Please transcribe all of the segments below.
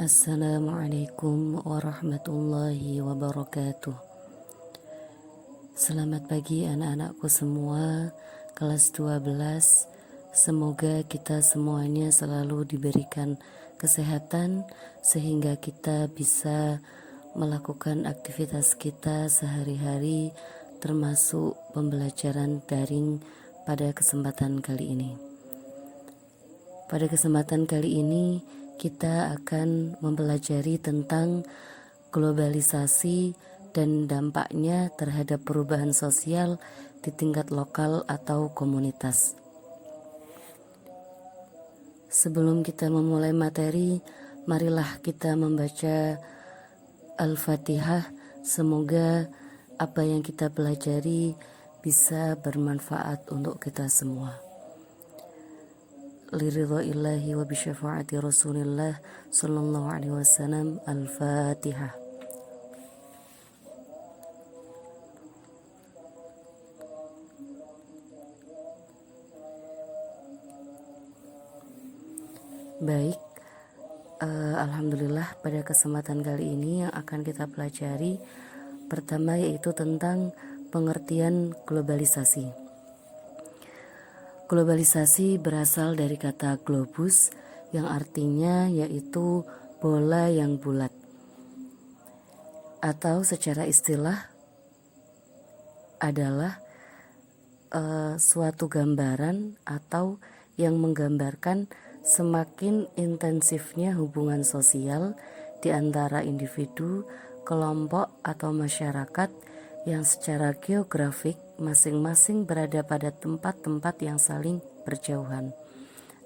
Assalamualaikum warahmatullahi wabarakatuh. Selamat pagi anak-anakku semua, kelas 12. Semoga kita semuanya selalu diberikan kesehatan sehingga kita bisa melakukan aktivitas kita sehari-hari, termasuk pembelajaran daring pada kesempatan kali ini. Pada kesempatan kali ini kita akan mempelajari tentang globalisasi dan dampaknya terhadap perubahan sosial di tingkat lokal atau komunitas. Sebelum kita memulai materi, marilah kita membaca Al-Fatihah. Semoga apa yang kita pelajari bisa bermanfaat untuk kita semua. Liridha'illahi wa bisyafaati Rasulillah sallallahu alaihi wasallam. Al-Fatihah. Baik, alhamdulillah pada kesempatan kali ini yang akan kita pelajari pertama yaitu tentang pengertian globalisasi. Globalisasi berasal dari kata globus yang artinya yaitu bola yang bulat, atau secara istilah adalah suatu gambaran atau yang menggambarkan semakin intensifnya hubungan sosial di antara individu, kelompok atau masyarakat yang secara geografik masing-masing berada pada tempat-tempat yang saling berjauhan.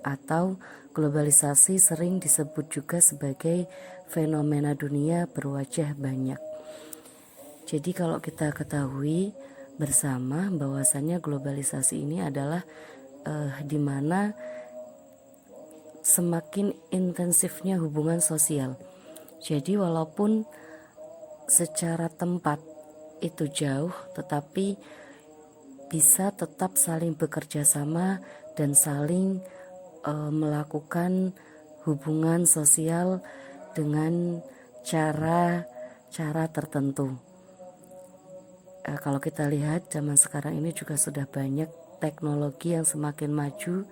Atau globalisasi sering disebut juga sebagai fenomena dunia berwajah banyak. Jadi kalau kita ketahui bersama bahwasannya globalisasi ini adalah di mana semakin intensifnya hubungan sosial. Jadi walaupun secara tempat itu jauh, tetapi bisa tetap saling bekerja sama dan saling melakukan hubungan sosial dengan cara tertentu. Kalau kita lihat zaman sekarang ini juga sudah banyak teknologi yang semakin maju,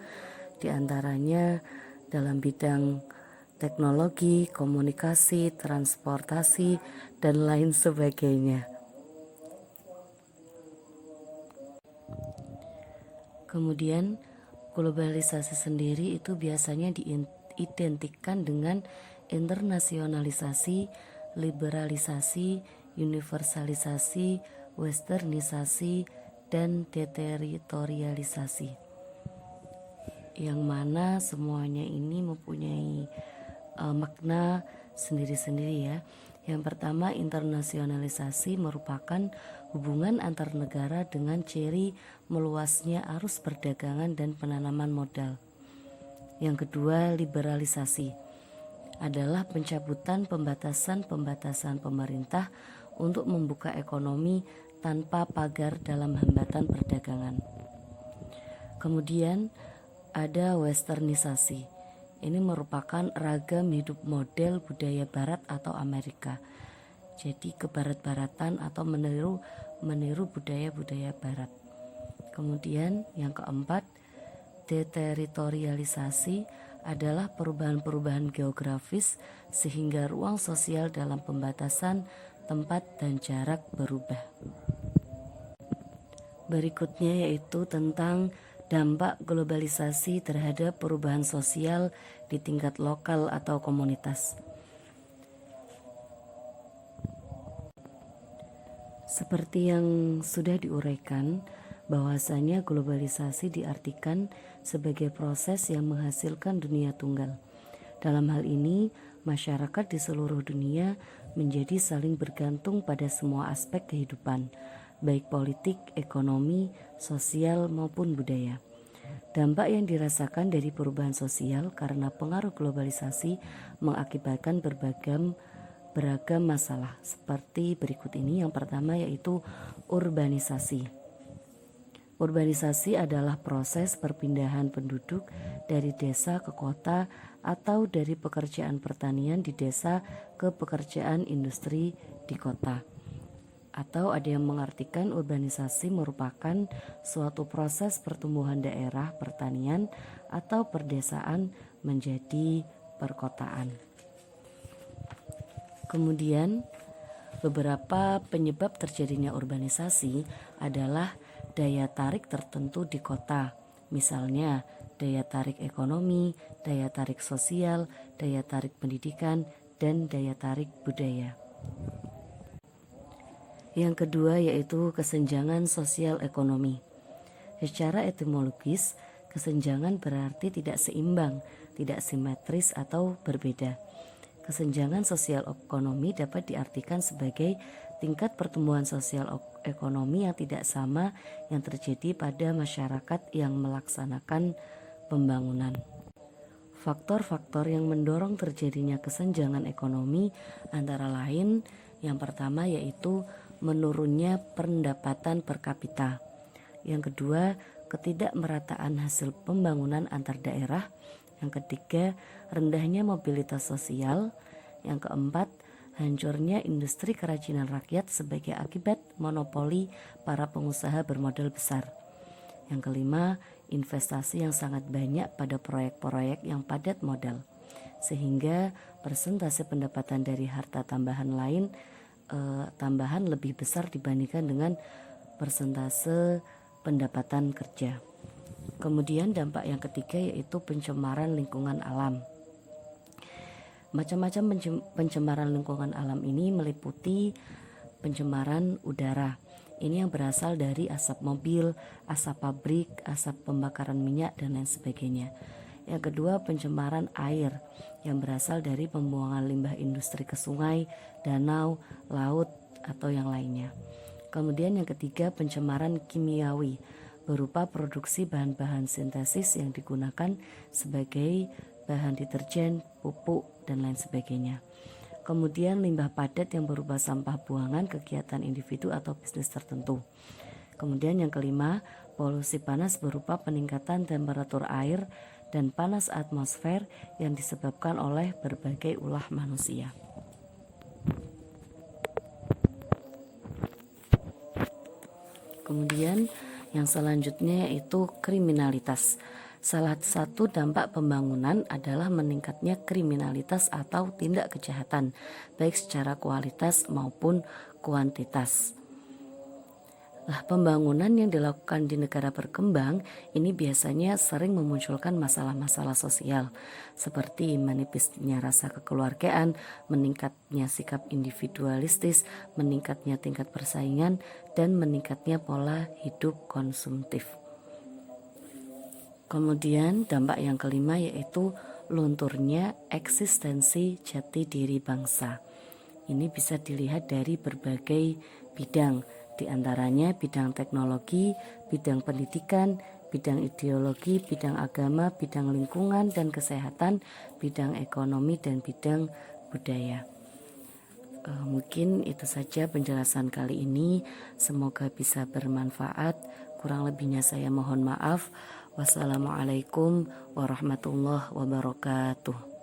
diantaranya dalam bidang teknologi, komunikasi, transportasi, dan lain sebagainya. Kemudian globalisasi sendiri itu biasanya diidentikan dengan internasionalisasi, liberalisasi, universalisasi, westernisasi, dan deteritorialisasi, yang mana semuanya ini mempunyai makna sendiri-sendiri ya. Yang pertama, internasionalisasi merupakan hubungan antar negara dengan ciri meluasnya arus perdagangan dan penanaman modal. Yang kedua, liberalisasi adalah pencabutan pembatasan-pembatasan pemerintah untuk membuka ekonomi tanpa pagar dalam hambatan perdagangan. Kemudian ada westernisasi. Ini merupakan ragam hidup model budaya barat atau Amerika. Jadi kebarat-baratan atau meniru budaya-budaya barat. Kemudian yang keempat, deteritorialisasi adalah perubahan-perubahan geografis sehingga ruang sosial dalam pembatasan tempat dan jarak berubah. Berikutnya yaitu tentang dampak globalisasi terhadap perubahan sosial di tingkat lokal atau komunitas. Seperti yang sudah diuraikan, bahwasanya globalisasi diartikan sebagai proses yang menghasilkan dunia tunggal. Dalam hal ini, masyarakat di seluruh dunia menjadi saling bergantung pada semua aspek kehidupan, baik politik, ekonomi, sosial maupun budaya. Dampak yang dirasakan dari perubahan sosial karena pengaruh globalisasi mengakibatkan beragam masalah seperti berikut ini. Yang pertama yaitu urbanisasi. Urbanisasi adalah proses perpindahan penduduk dari desa ke kota atau dari pekerjaan pertanian di desa ke pekerjaan industri di kota. Atau ada yang mengartikan urbanisasi merupakan suatu proses pertumbuhan daerah pertanian atau perdesaan menjadi perkotaan. Kemudian beberapa penyebab terjadinya urbanisasi adalah daya tarik tertentu di kota, misalnya daya tarik ekonomi, daya tarik sosial, daya tarik pendidikan, dan daya tarik budaya. Yang kedua yaitu kesenjangan sosial ekonomi. Secara etimologis, kesenjangan berarti tidak seimbang, tidak simetris atau berbeda. Kesenjangan sosial ekonomi dapat diartikan sebagai tingkat pertumbuhan sosial ekonomi yang tidak sama yang terjadi pada masyarakat yang melaksanakan pembangunan. Faktor-faktor yang mendorong terjadinya kesenjangan ekonomi antara lain yang pertama yaitu menurunnya pendapatan per kapita. Yang kedua, ketidakmerataan hasil pembangunan antar daerah. Yang ketiga, rendahnya mobilitas sosial. Yang keempat, hancurnya industri kerajinan rakyat sebagai akibat monopoli para pengusaha bermodal besar. Yang kelima, investasi yang sangat banyak pada proyek-proyek yang padat modal, sehingga persentase pendapatan dari harta tambahan lebih besar dibandingkan dengan persentase pendapatan kerja. Kemudian dampak yang ketiga yaitu pencemaran lingkungan alam. Macam-macam pencemaran lingkungan alam ini meliputi pencemaran udara. Ini yang berasal dari asap mobil, asap pabrik, asap pembakaran minyak, dan lain sebagainya. Yang kedua, pencemaran air yang berasal dari pembuangan limbah industri ke sungai, danau, laut, atau yang lainnya. Kemudian yang ketiga, pencemaran kimiawi berupa produksi bahan-bahan sintesis yang digunakan sebagai bahan deterjen, pupuk, dan lain sebagainya. Kemudian limbah padat yang berupa sampah buangan kegiatan individu atau bisnis tertentu. Kemudian yang kelima, polusi panas berupa peningkatan temperatur air dan panas atmosfer yang disebabkan oleh berbagai ulah manusia. Kemudian yang selanjutnya yaitu kriminalitas. Salah satu dampak pembangunan adalah meningkatnya kriminalitas atau tindak kejahatan, baik secara kualitas maupun kuantitas. Pembangunan yang dilakukan di negara berkembang ini biasanya sering memunculkan masalah-masalah sosial seperti menipisnya rasa kekeluargaan, meningkatnya sikap individualistis, meningkatnya tingkat persaingan, dan meningkatnya pola hidup konsumtif. Kemudian dampak yang kelima yaitu lunturnya eksistensi jati diri bangsa. Ini bisa dilihat dari berbagai bidang, di antaranya bidang teknologi, bidang pendidikan, bidang ideologi, bidang agama, bidang lingkungan dan kesehatan, bidang ekonomi, dan bidang budaya. Mungkin itu saja penjelasan kali ini, semoga bisa bermanfaat. Kurang lebihnya saya mohon maaf. Wassalamualaikum warahmatullahi wabarakatuh.